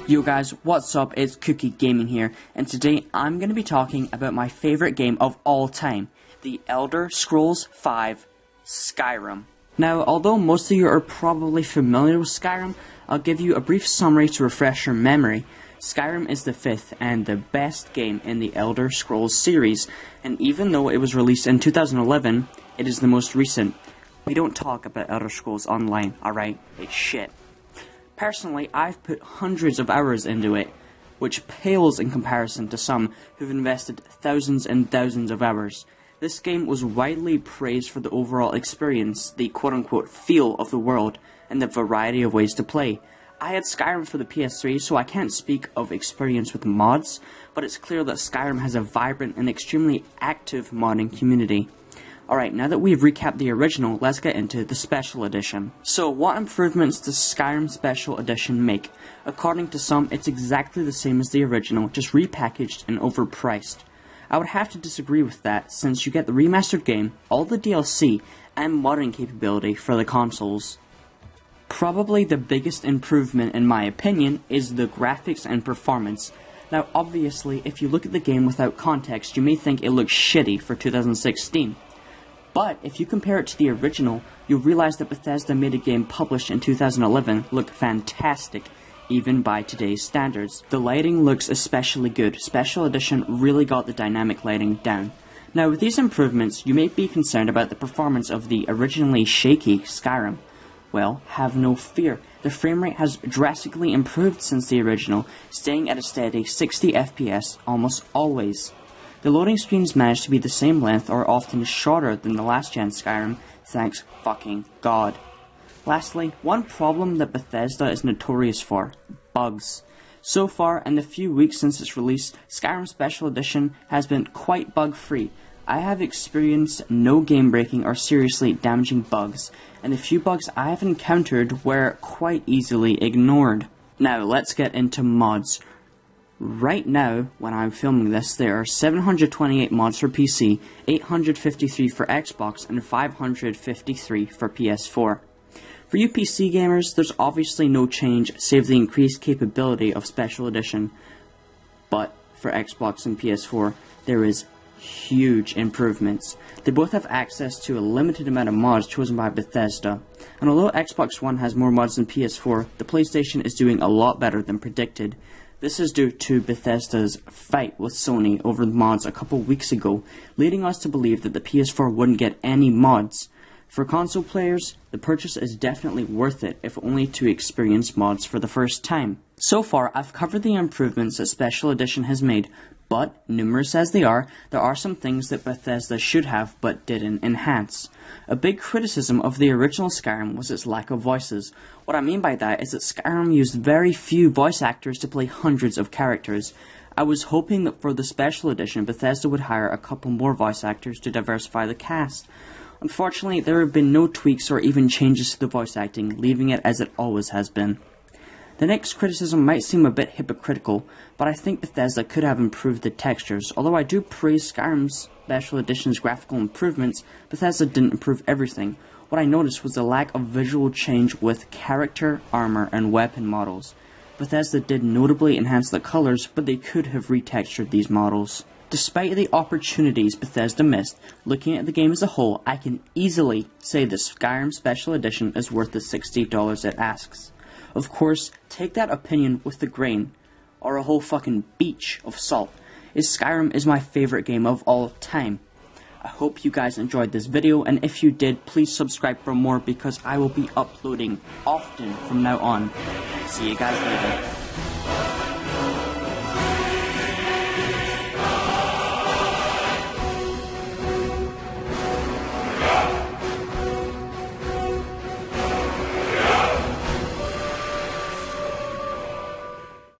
Yo guys, what's up? It's Cookie Gaming here, and today I'm going to be talking about my favorite game of all time, the Elder Scrolls V Skyrim. Now, although most of you are probably familiar with Skyrim, I'll give you a brief summary to refresh your memory. Skyrim is the fifth and the best game in the Elder Scrolls series, and even though it was released in 2011, it is the most recent. We don't talk about Elder Scrolls Online, alright? It's shit. Personally, I've put hundreds of hours into it, which pales in comparison to some who've invested thousands and thousands of hours. This game was widely praised for the overall experience, the quote-unquote feel of the world, and the variety of ways to play. I had Skyrim for the PS3, so I can't speak of experience with mods, but it's clear that Skyrim has a vibrant and extremely active modding community. Alright, now that we've recapped the original, let's get into the Special Edition. So, what improvements does Skyrim Special Edition make? According to some, it's exactly the same as the original, just repackaged and overpriced. I would have to disagree with that, since you get the remastered game, all the DLC, and modding capability for the consoles. Probably the biggest improvement, in my opinion, is the graphics and performance. Now, obviously, if you look at the game without context, you may think it looks shitty for 2016. But if you compare it to the original, you'll realize that Bethesda made a game published in 2011 look fantastic, even by today's standards. The lighting looks especially good. Special Edition really got the dynamic lighting down. Now, with these improvements, you may be concerned about the performance of the originally shaky Skyrim. Well, have no fear. The frame rate has drastically improved since the original, staying at a steady 60 FPS almost always. The loading screens manage to be the same length or often shorter than the last gen Skyrim, thanks fucking God. Lastly, one problem that Bethesda is notorious for: bugs. So far, in the few weeks since its release, Skyrim Special Edition has been quite bug-free. I have experienced no game-breaking or seriously damaging bugs, and the few bugs I have encountered were quite easily ignored. Now, let's get into mods. Right now, when I'm filming this, there are 728 mods for PC, 853 for Xbox, and 553 for PS4. For you PC gamers, there's obviously no change save the increased capability of Special Edition. But for Xbox and PS4, there is huge improvements. They both have access to a limited amount of mods chosen by Bethesda. And although Xbox One has more mods than PS4, the PlayStation is doing a lot better than predicted. This is due to Bethesda's fight with Sony over the mods a couple weeks ago, leading us to believe that the PS4 wouldn't get any mods. For console players, the purchase is definitely worth it, if only to experience mods for the first time. So far, I've covered the improvements that Special Edition has made, but, numerous as they are, there are some things that Bethesda should have but didn't enhance. A big criticism of the original Skyrim was its lack of voices. What I mean by that is that Skyrim used very few voice actors to play hundreds of characters. I was hoping that for the Special Edition, Bethesda would hire a couple more voice actors to diversify the cast. Unfortunately, there have been no tweaks or even changes to the voice acting, leaving it as it always has been. The next criticism might seem a bit hypocritical, but I think Bethesda could have improved the textures. Although I do praise Skyrim's Special Edition's graphical improvements, Bethesda didn't improve everything. What I noticed was the lack of visual change with character, armor, and weapon models. Bethesda did notably enhance the colors, but they could have retextured these models. Despite the opportunities Bethesda missed, looking at the game as a whole, I can easily say the Skyrim Special Edition is worth the $60 it asks. Of course, take that opinion with a grain, or a whole fucking beach of salt, as Skyrim is my favorite game of all time. I hope you guys enjoyed this video, and if you did, please subscribe for more because I will be uploading often from now on. See you guys later.